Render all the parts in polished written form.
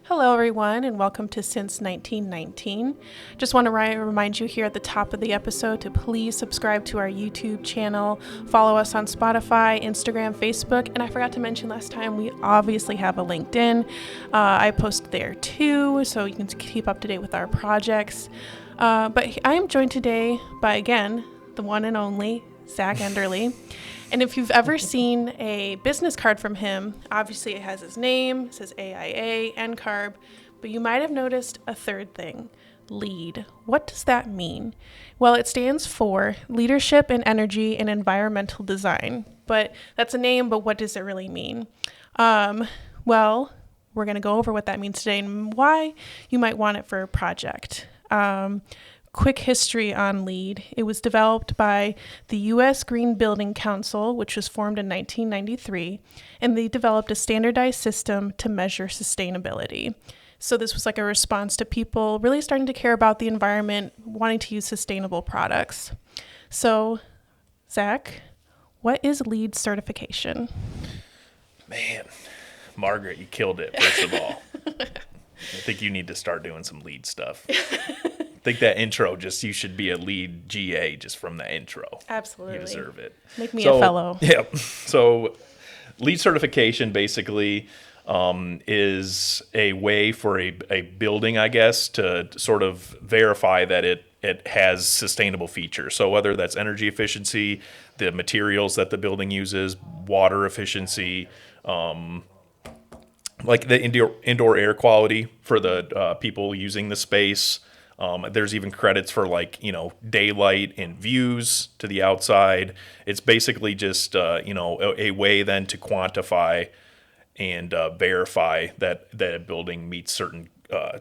Hello, everyone, and welcome to Since 1919. Just want to remind you here at the top of the episode to please subscribe to our YouTube channel, follow us on Spotify, Instagram, Facebook, and I forgot to mention last time we obviously have a LinkedIn. I post there too, so you can keep up to date with our projects. But I am joined today by, again, the one and only Zach Enderle. And if you've ever seen a business card from him, obviously it has his name, it says AIA, NCARB, but you might have noticed a third thing, LEED. What does that mean? Well, it stands for Leadership in Energy and Environmental Design. But that's a name, but what does it really mean? Well, we're going to go over what that means today and why you might want it for a project. Quick history on LEED. It was developed by the U.S. Green Building Council, which was formed in 1993, and they developed a standardized system to measure sustainability. So this was like a response to people really starting to care about the environment, wanting to use sustainable products. So, Zach, what is LEED certification? Man, Margaret, you killed it, first of all. I think you need to start doing some LEED stuff. I think that intro you should be a LEED GA just from the intro. Absolutely. You deserve it. Make me a fellow. Yeah. So LEED certification basically is a way for a building, I guess, to sort of verify that it has sustainable features. So whether that's energy efficiency, the materials that the building uses, water efficiency, like the indoor air quality for the people using the space. There's even credits for daylight and views to the outside. It's basically just a way then to quantify and verify that a building meets certain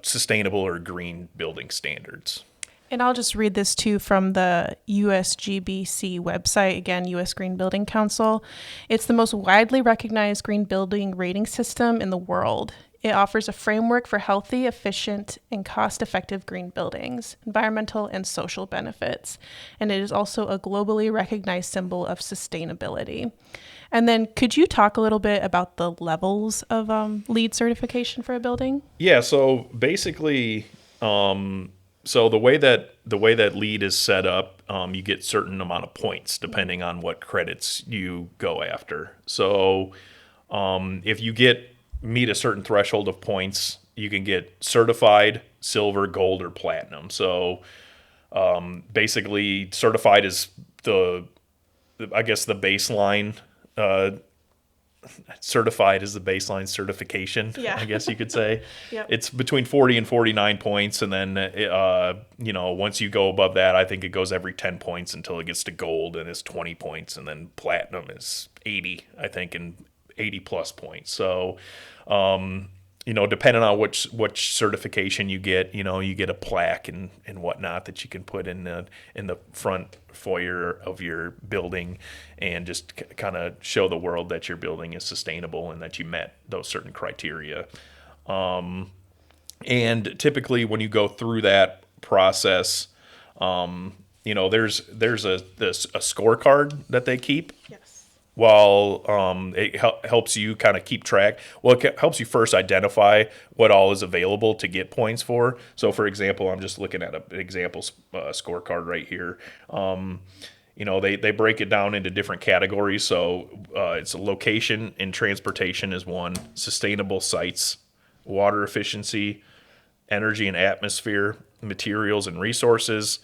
sustainable or green building standards. And I'll just read this too from the USGBC website, again, U.S. Green Building Council. It's the most widely recognized green building rating system in the world. It offers a framework for healthy, efficient, and cost-effective green buildings, environmental and social benefits. And it is also a globally recognized symbol of sustainability. And then could you talk a little bit about the levels of LEED certification for a building? Yeah, so basically, so the way that LEED is set up, you get certain amount of points depending on what credits you go after. So if you meet a certain threshold of points, you can get certified, silver, gold, or platinum. So basically, certified is the baseline. Certified is the baseline certification, yeah. I guess you could say. Yep. It's between 40 and 49 points, and then once you go above that, I think it goes every 10 points until it gets to gold, and it's 20 points, and then platinum is 80, I think, and 80 plus points. So depending on which certification you get a plaque and whatnot that you can put in the front foyer of your building and just kind of show the world that your building is sustainable and that you met those certain criteria. And typically when you go through that process, there's a scorecard that they keep. Yes. While it helps you kind of keep track. Well, it helps you first identify what all is available to get points for. So, for example, I'm just looking at an example scorecard right here. They break it down into different categories. So it's a location and transportation is one, sustainable sites, water efficiency, energy and atmosphere, materials and resources,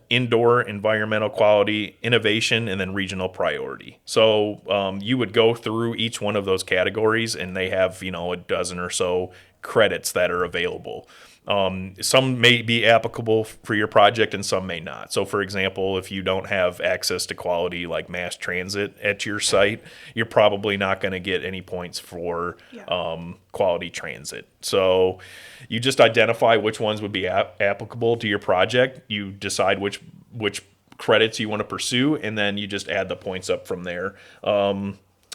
indoor environmental quality, innovation, and then regional priority. So you would go through each one of those categories, and they have a dozen or so credits that are available. Some may be applicable for your project and some may not. So for example, if you don't have access to quality like mass transit at your site, you're probably not going to get any points for quality transit. So you just identify which ones would be applicable to your project. You decide which credits you want to pursue, and then you just add the points up from there.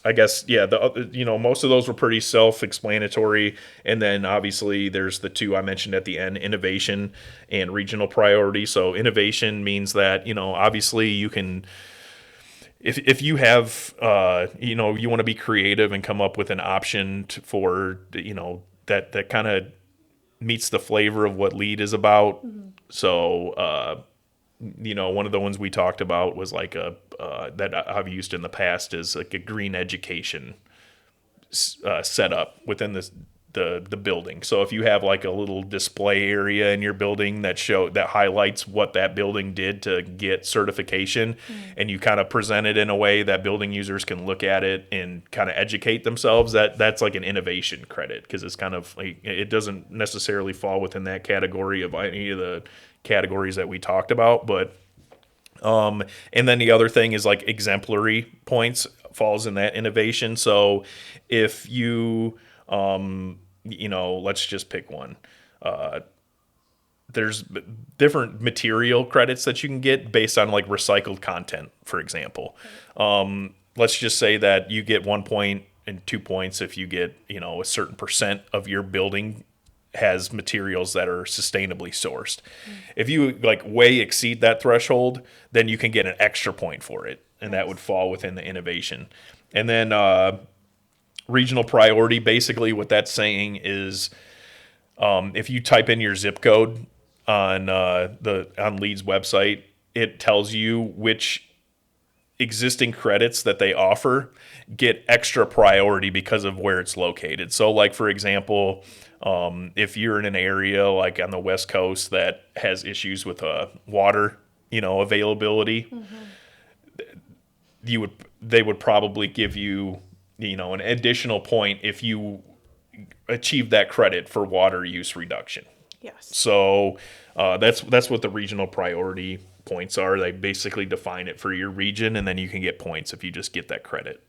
I guess, most of those were pretty self-explanatory. And then obviously there's the two I mentioned at the end, innovation and regional priority. So innovation means that, obviously you can, if you have, you want to be creative and come up with an option for, that kind of meets the flavor of what LEED is about. So, one of the ones we talked about was like that I've used in the past is like a green education setup within the building. So if you have like a little display area in your building that highlights what that building did to get certification, and you kind of present it in a way that building users can look at it and kind of educate themselves, that's like an innovation credit, because it's kind of like, it doesn't necessarily fall within that category of any of the categories that we talked about, but and then the other thing is like exemplary points falls in that innovation. So if you, let's just pick one. There's different material credits that you can get based on like recycled content, for example. Let's just say that you get 1 point and 2 points if you get, a certain percent of your building has materials that are sustainably sourced. If you like way exceed that threshold, then you can get an extra point for it, and that would fall within the innovation. And then regional priority, basically what that's saying is if you type in your zip code on LEED's website, it tells you which existing credits that they offer get extra priority because of where it's located. So like, for example, if you're in an area like on the West Coast that has issues with water, availability, they would probably give you, an additional point if you achieve that credit for water use reduction. Yes. So that's what the regional priority points are. They basically define it for your region, and then you can get points if you just get that credit.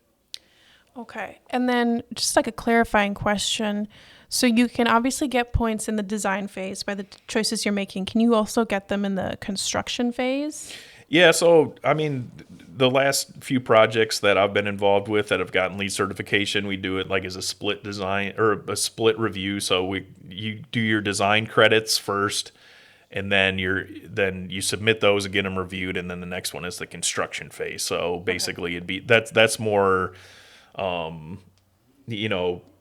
Okay. And then just like a clarifying question. So you can obviously get points in the design phase by the choices you're making. Can you also get them in the construction phase? Yeah, so I mean, the last few projects that I've been involved with that have gotten LEED certification, we do it like as a split design or a split review. So you do your design credits first, and then you submit those and get them reviewed, and then the next one is the construction phase. So basically, that's more, a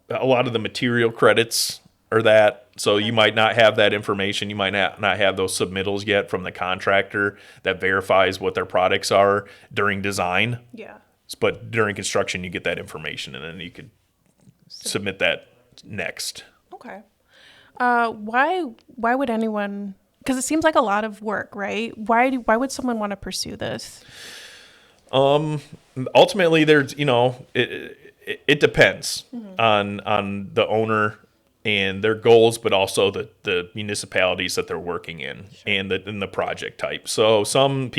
lot of the material credits are that. So you might not have that information. You might not have those submittals yet from the contractor that verifies what their products are during design. Yeah. But during construction, you get that information, and then you could submit that next. Okay. Why would anyone? Because it seems like a lot of work, right? Why would someone want to pursue this? Ultimately, there's it depends on the owner and their goals, but also the municipalities that they're working in, and the project type. So some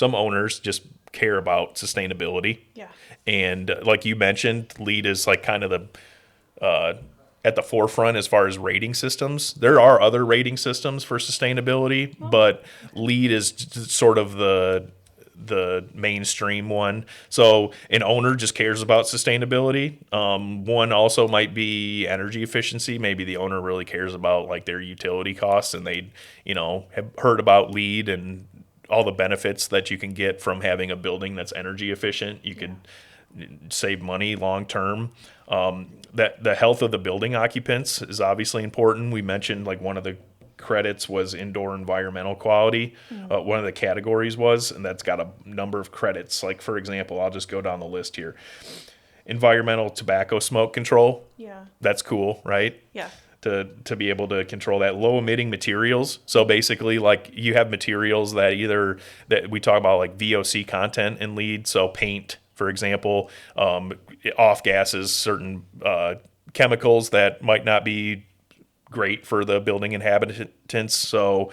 owners just care about sustainability. Yeah. And like you mentioned, LEED is like kind of the at the forefront as far as rating systems. There are other rating systems for sustainability, but LEED is sort of the mainstream one. So an owner just cares about sustainability. One also might be energy efficiency. Maybe the owner really cares about like their utility costs, and they, have heard about LEED and all the benefits that you can get from having a building that's energy efficient. You can save money long term. That the health of the building occupants is obviously important. We mentioned like one of the credits was indoor environmental quality. One of the categories was, and that's got a number of credits. Like, for example, I'll just go down the list here. Environmental tobacco smoke control. Yeah. That's cool, right? Yeah. To be able to control that. Low emitting materials. So basically, like, you have materials that we talk about like VOC content in LEED. So paint, for example, off gases, certain chemicals that might not be great for the building inhabitants. So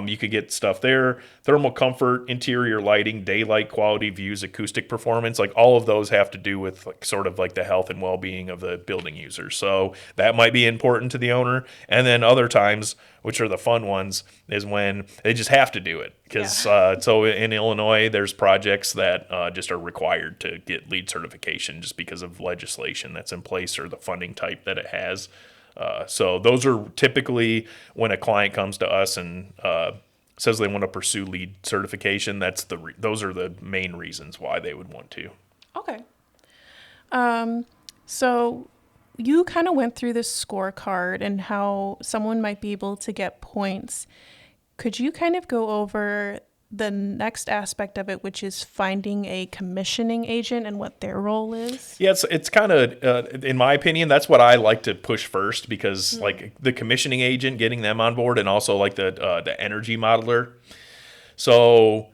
you could get stuff there. Thermal comfort, interior lighting, daylight quality, views, acoustic performance, like all of those have to do with like sort of like the health and well-being of the building user. So that might be important to the owner. And then other times, which are the fun ones, is when they just have to do it. Because so in Illinois, there's projects that just are required to get LEED certification just because of legislation that's in place or the funding type that it has. So those are typically when a client comes to us and says they want to pursue LEED certification. Those are the main reasons why they would want to. Okay. So you kind of went through this scorecard and how someone might be able to get points. Could you kind of go over the next aspect of it, which is finding a commissioning agent and what their role is? Yeah, it's kind of, in my opinion, that's what I like to push first because like the commissioning agent, getting them on board, and also like the energy modeler. So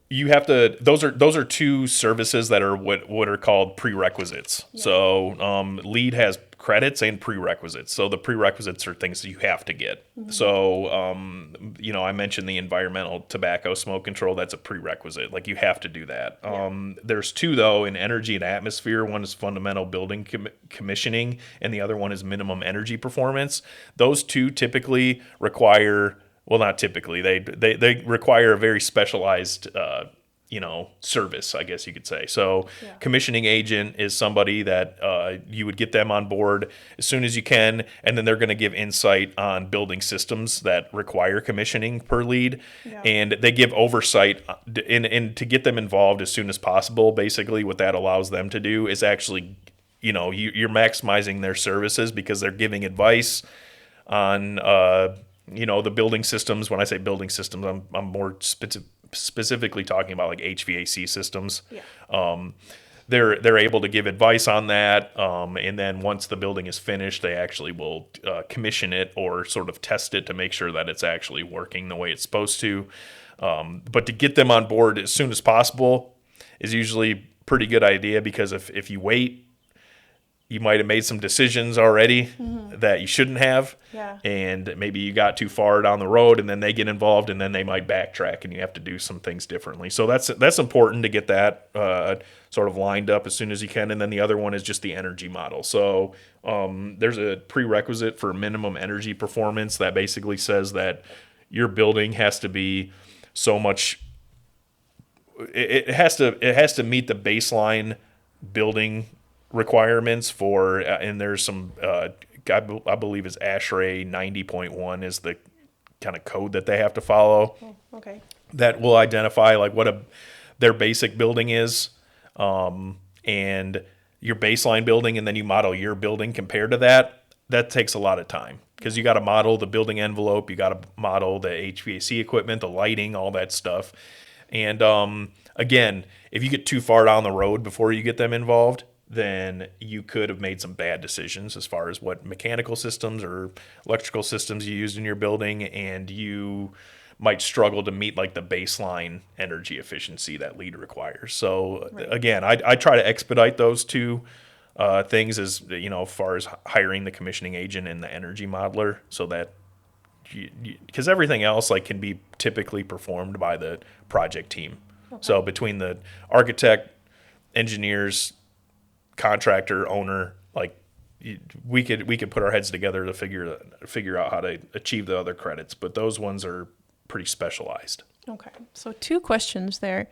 you have to; those are two services that are what are called prerequisites. Yeah. So LEED has credits and prerequisites. So the prerequisites are things that you have to get. Mm-hmm. So I mentioned the environmental tobacco smoke control. That's a prerequisite. Like you have to do that. Yeah. There's two though in energy and atmosphere. One is fundamental building commissioning, and the other one is minimum energy performance. Those two typically require. Well, not typically. They require a very specialized, service, I guess you could say. So commissioning agent is somebody that you would get them on board as soon as you can, and then they're going to give insight on building systems that require commissioning per LEED, and they give oversight and to get them involved as soon as possible. Basically, what that allows them to do is actually, you're maximizing their services because they're giving advice on the building systems. When I say building systems, I'm more specifically talking about like HVAC systems. Yeah. They're able to give advice on that, and then once the building is finished, they actually will commission it or sort of test it to make sure that it's actually working the way it's supposed to. But to get them on board as soon as possible is usually a pretty good idea because if you wait, you might have made some decisions already that you shouldn't have, and maybe you got too far down the road, and then they get involved, and then they might backtrack, and you have to do some things differently. So that's important to get that sort of lined up as soon as you can. And then the other one is just the energy model. So there's a prerequisite for minimum energy performance that basically says that your building has to be so much. It has to meet the baseline building requirements for, and there's some, I believe is ASHRAE 90.1 is the kind of code that they have to follow. Oh, okay. That will identify like what their basic building is, and your baseline building, and then you model your building compared to that. That takes a lot of time because you got to model the building envelope, you got to model the HVAC equipment, the lighting, all that stuff. And again, if you get too far down the road before you get them involved, then you could have made some bad decisions as far as what mechanical systems or electrical systems you used in your building, and you might struggle to meet like the baseline energy efficiency that LEED requires. So again, I try to expedite those two things as far as hiring the commissioning agent and the energy modeler, so that because everything else like can be typically performed by the project team. Okay. So between the architect, engineers, contractor, owner, like we could put our heads together to figure out how to achieve the other credits, but those ones are pretty specialized. Okay, so two questions there.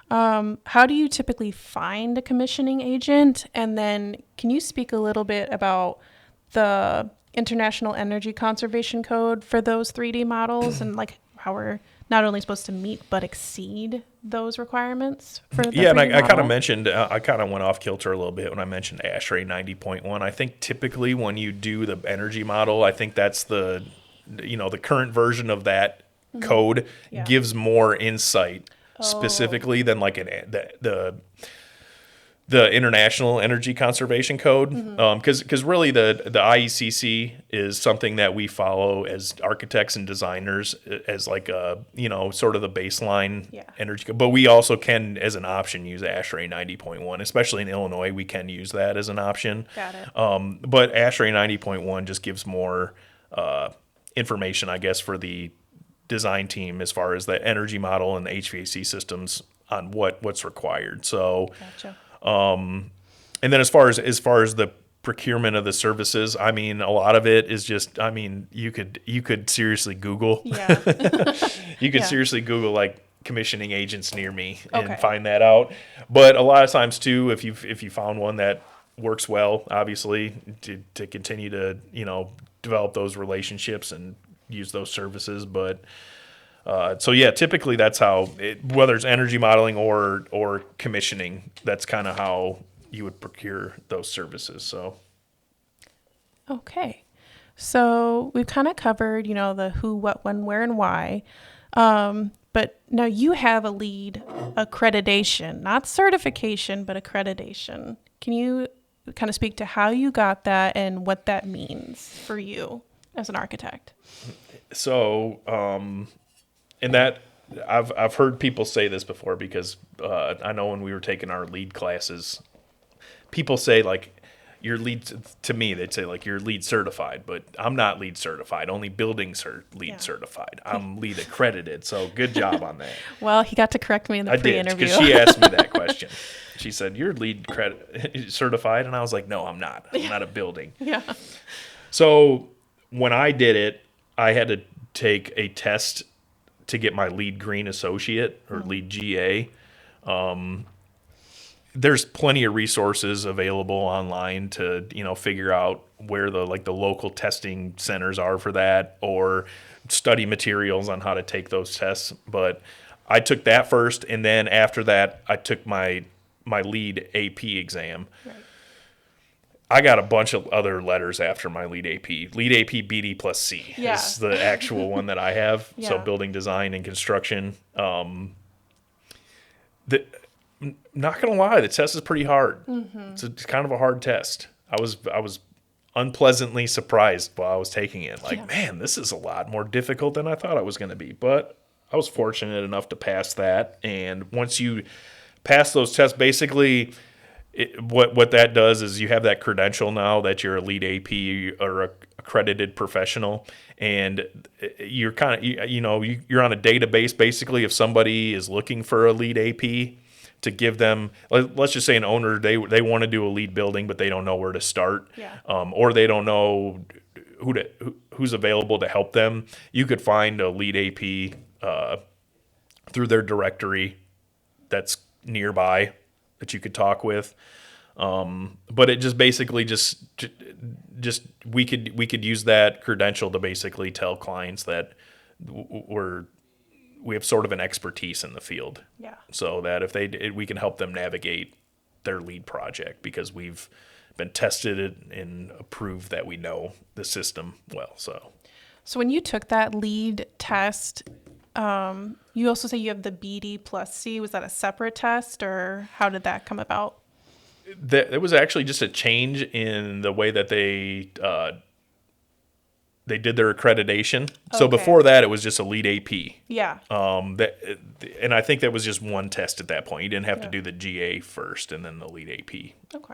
How do you typically find a commissioning agent? And then can you speak a little bit about the International Energy Conservation Code for those 3D models and like how we're not only supposed to meet but exceed those requirements for the 3D and I model? kind of mentioned, I kind of went off kilter a little bit when I mentioned ASHRAE 90.1. I think typically when you do the energy model, I think that's the current version of that code gives more insight specifically than like the International Energy Conservation Code, because really the IECC is something that we follow as architects and designers as like a sort of the baseline energy code. But we also can, as an option, use ASHRAE 90.1. Especially in Illinois, we can use that as an option. Got it. But ASHRAE 90.1 just gives more information, I guess, for the design team as far as the energy model and the HVAC systems on what's required. So. Gotcha. And then as far as the procurement of the services, I mean, a lot of it is just, I mean, you could seriously Google, seriously Google like commissioning agents near me and find that out. But a lot of times too, if you found one that works well, obviously to continue to, develop those relationships and use those services. But so yeah, typically that's how whether it's energy modeling or commissioning, that's kind of how you would procure those services. So Okay. So we've kind of covered, the who, what, when, where, and why. But now you have a LEED accreditation, not certification, but accreditation. Can you kind of speak to how you got that and what that means for you as an architect? So, and that I've heard people say this before because I know when we were taking our LEED classes, people say like you're LEED to me. They'd say like you're LEED certified, but I'm not LEED certified. Only buildings are LEED certified. I'm LEED accredited. So good job on that. Well, he got to correct me in the I did pre-interview. because she asked me that question. She said, "You're LEED certified," and I was like, "No, I'm not. I'm not a building." Yeah. So when I did it, I had to take a test to get my LEED Green Associate or LEED GA. There's plenty of resources available online to figure out where the local testing centers are for that, or study materials on how to take those tests. But I took that first, and then after that, I took my LEED AP exam. Right. I got a bunch of other letters after my LEED AP. LEED AP BD plus C Yeah. is the actual one that I have. Yeah. So building design and construction. Not gonna lie, the test is pretty hard. Mm-hmm. It's kind of a hard test. I was unpleasantly surprised while I was taking it. Like, man, this is a lot more difficult than I thought it was going to be. But I was fortunate enough to pass that. And once you pass those tests, basically, what that does is you have that credential now that you're a LEED AP or a accredited professional, and you're kind of you're on a database basically if somebody is looking for a LEED AP. To give them, let's just say an owner, they want to do a LEED building, but they don't know where to start, or they don't know who's available to help them. You could find a LEED AP through their directory that's nearby that you could talk with. But it just basically just we could use that credential to basically tell clients that we have sort of an expertise in the field. Yeah. So that if we can help them navigate their LEED project because we've been tested and approved that we know the system well. So when you took that LEED test, you also say you have the BD plus C. Was that a separate test, or how did that come about? It was actually just a change in the way that they did their accreditation. Okay. So before that, it was just a LEED AP. Yeah. And I think that was just one test at that point. You didn't have to do the GA first and then the LEED AP. Okay.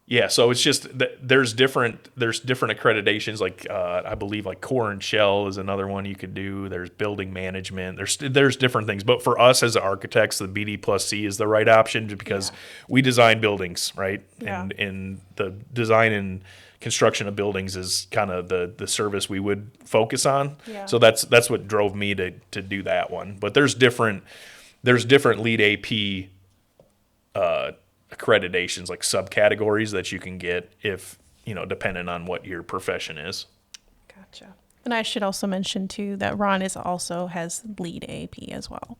Yeah. So it's just there's different accreditations. Like I believe like core and shell is another one you could do. There's building management. There's different things. But for us as architects, the BD plus C is the right option because we design buildings, right? Yeah. And the design and construction of buildings is kind of the service we would focus on. Yeah. So that's what drove me to do that one. But there's different LEED AP accreditations, like subcategories that you can get if depending on what your profession is. Gotcha. And I should also mention too that Ron also has LEED AP as well.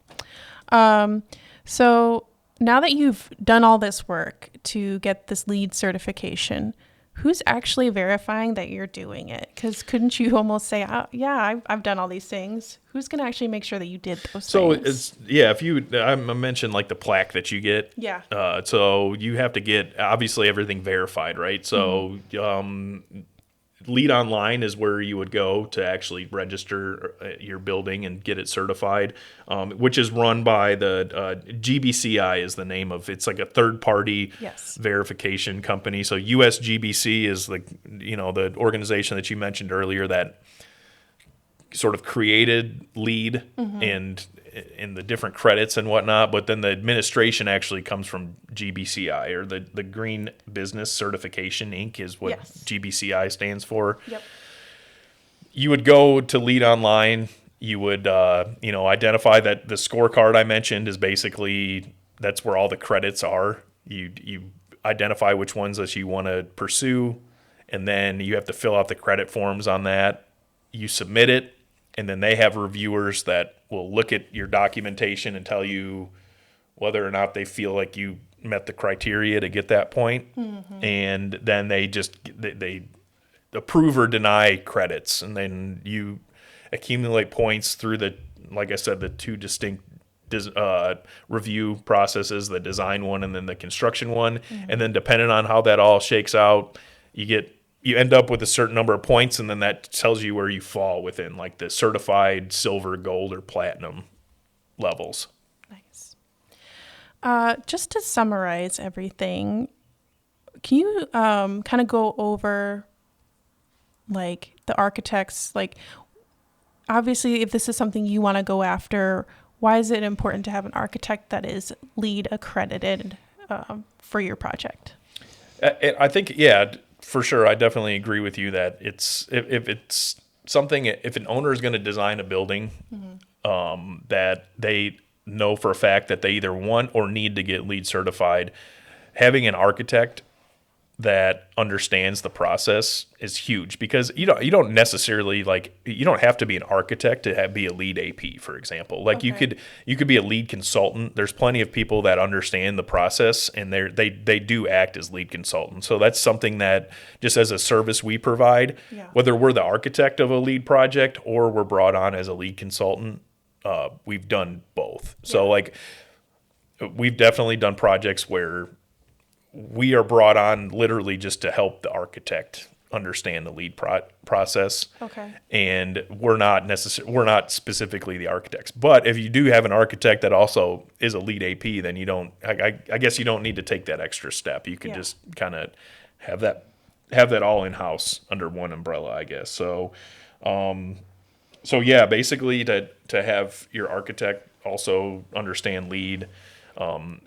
So now that you've done all this work to get this LEED certification, who's actually verifying that you're doing it? Because couldn't you almost say, I've done all these things. Who's going to actually make sure that you did those things? If I mentioned like the plaque that you get. Yeah. So you have to get obviously everything verified, right? So LEED Online is where you would go to actually register your building and get it certified, which is run by the GBCI is the name of it's like a third-party verification company. So USGBC is the organization that you mentioned earlier that sort of created LEED and in the different credits and whatnot, but then the administration actually comes from GBCI, or the Green Business Certification Inc. is what GBCI stands for. Yep. You would go to LEED Online. You would identify that the scorecard I mentioned is basically that's where all the credits are. You identify which ones that you want to pursue, and then you have to fill out the credit forms on that. You submit it, and then they have reviewers that will look at your documentation and tell you whether or not they feel like you met the criteria to get that point. And then they approve or deny credits, and then you accumulate points through like I said, the two distinct review processes, the design one and then the construction one. And then depending on how that all shakes out, you end up with a certain number of points, and then that tells you where you fall within like the certified silver, gold, or platinum levels. Nice. Just to summarize everything, can you kind of go over like the architects, like obviously if this is something you want to go after, why is it important to have an architect that is LEED accredited for your project? I think, yeah, for sure. I definitely agree with you that if it's something, if an owner is going to design a building, that they know for a fact that they either want or need to get LEED certified, having an architect that understands the process is huge, because you don't necessarily you don't have to be an architect to be a LEED AP, for example. Like you could be a LEED consultant. There's plenty of people that understand the process, and they do act as LEED consultants. So that's something that just as a service we provide, whether we're the architect of a LEED project or we're brought on as a LEED consultant, we've done both. So like we've definitely done projects where we are brought on literally just to help the architect understand the LEED process. Okay. And we're not specifically the architects. But if you do have an architect that also is a LEED AP, then I guess you don't need to take that extra step. You can just kind of have that all in-house under one umbrella, I guess. So yeah, basically to have your architect also understand LEED.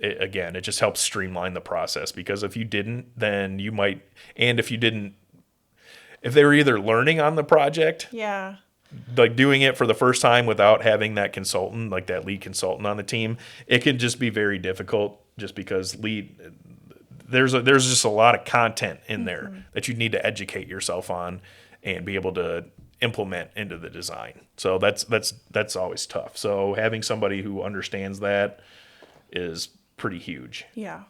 It just helps streamline the process, because if you didn't, then you might, and if they were either learning on the project, like doing it for the first time without having that consultant, like that LEED consultant on the team, it can just be very difficult, just because LEED, there's just a lot of content in there that you need to educate yourself on and be able to implement into the design. So that's always tough. So having somebody who understands that is pretty huge. Yeah.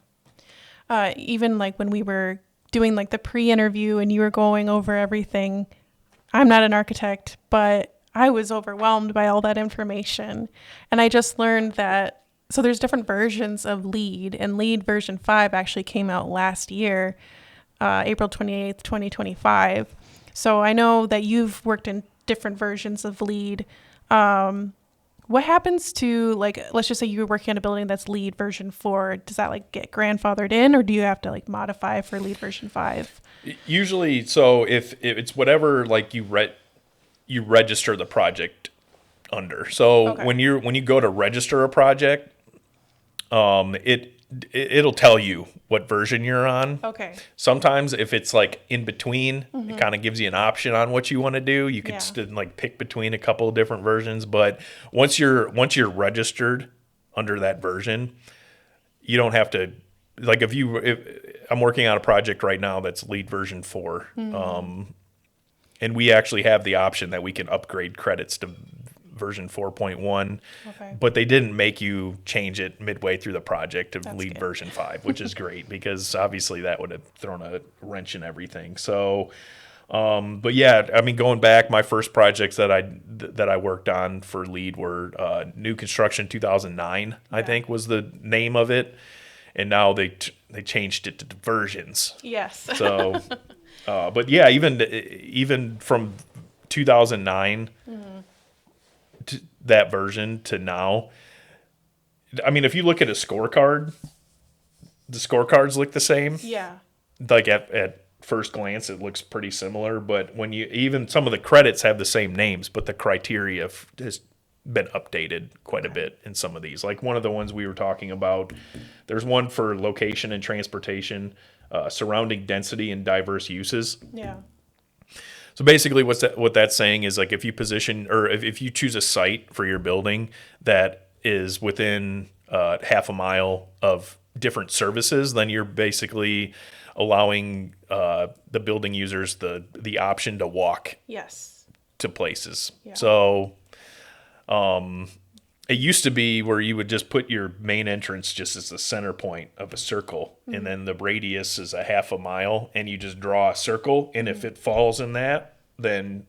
Even like when we were doing like the pre-interview and you were going over everything, I'm not an architect, but I was overwhelmed by all that information. And I just learned that, so there's different versions of LEED, and LEED version 5 actually came out last year, April 28th, 2025. So I know that you've worked in different versions of LEED. What happens to, like, let's just say you're working on a building that's LEED version 4. Does that like get grandfathered in, or do you have to like modify for LEED version 5? Usually, so if it's whatever like you register the project under. So when you go to register a project, it'll tell you what version you're on. Okay. Sometimes if it's like in between, it kind of gives you an option on what you want to do. You could like pick between a couple of different versions, but once you're registered under that version, you don't have to, like if I'm working on a project right now that's LEED version 4. And we actually have the option that we can upgrade credits to version 4.1, but they didn't make you change it midway through the project to LEED version 5, which is great, because obviously that would have thrown a wrench in everything. So, but yeah, I mean, going back, my first projects that I worked on for LEED were new construction 2009, I think was the name of it, and now they changed it to versions. Yes. So, but yeah, even from 2009. To that version to now, I mean, if you look at a scorecard, the scorecards look the same. Yeah. Like at first glance, it looks pretty similar, but when even some of the credits have the same names, but the criteria has been updated quite a bit in some of these. Like one of the ones we were talking about, there's one for location and transportation, surrounding density and diverse uses. Yeah. So basically what that's saying is, like, if you position, or if you choose a site for your building that is within half a mile of different services, then you're basically allowing the building users the option to walk to places. Yeah. So it used to be where you would just put your main entrance just as the center point of a circle, and then the radius is a half a mile, and you just draw a circle, and if it falls in that, then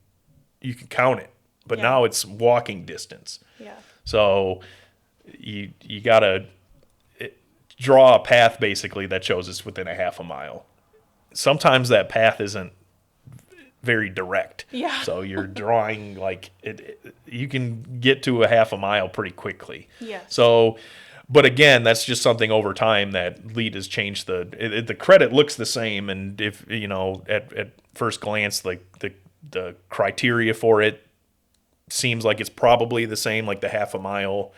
you can count it. But now it's walking distance. Yeah. So you gotta draw a path basically that shows it's within a half a mile. Sometimes that path isn't very direct. Yeah. So you're drawing like you can get to a half a mile pretty quickly. Yes. So, but again, that's just something over time that LEED has changed. The credit looks the same, and if at first glance, like the criteria for it seems like it's probably the same, like the half a mile.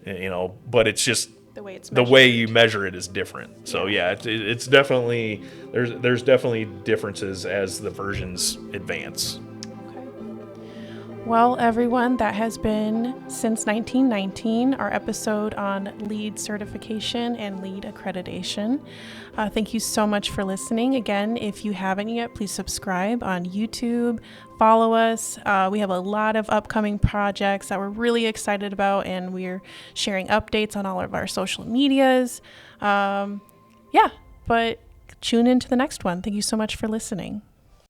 But it's just The way it's the way you measure it is different. So it's definitely there's definitely differences as the versions advance. Okay. Well, everyone, that has been Since 1919, our episode on LEED certification and LEED accreditation. Thank you so much for listening. Again, if you haven't yet, please subscribe on YouTube. Follow us. We have a lot of upcoming projects that we're really excited about, and we're sharing updates on all of our social medias. But tune into the next one. Thank you so much for listening.